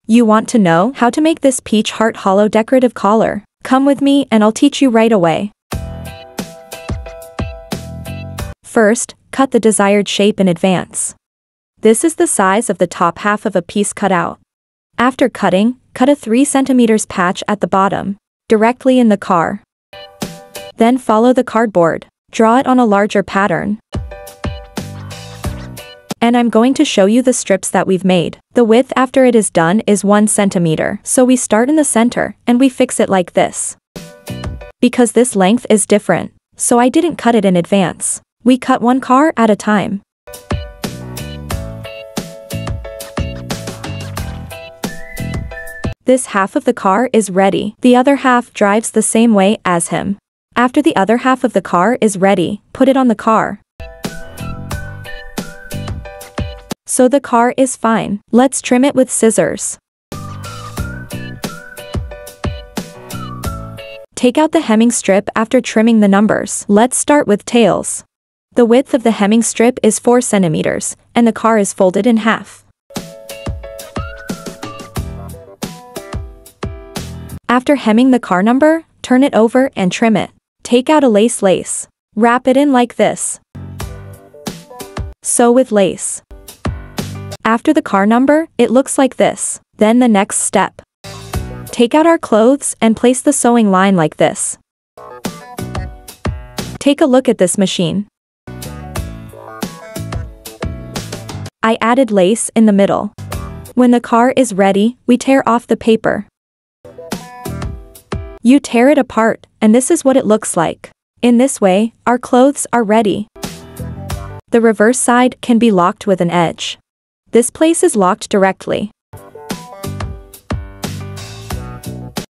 You want to know how to make this peach heart hollow decorative collar? Come with me and I'll teach you right away. First, cut the desired shape in advance. This is the size of the top half of a piece cut out. After cutting, cut a 3 cm patch at the bottom, directly in the car. Then follow the cardboard. Draw it on a larger pattern. And I'm going to show you the strips that we've made. The width after it is done is 1 cm. So we start in the center, and we fix it like this. Because this length is different, so I didn't cut it in advance. We cut one car at a time. This half of the car is ready. The other half drives the same way as him. After the other half of the car is ready, put it on the car. So the car is fine. Let's trim it with scissors. Take out the hemming strip after trimming the numbers. Let's start with tails. The width of the hemming strip is 4 cm, and the car is folded in half. After hemming the car number, turn it over and trim it. Take out a lace. Wrap it in like this. Sew with lace. After the car number, it looks like this. Then the next step. Take out our clothes and place the sewing line like this. Take a look at this machine. I added lace in the middle. When the car is ready, we tear off the paper. You tear it apart, and this is what it looks like. In this way, our clothes are ready. The reverse side can be locked with an edge. This place is locked directly.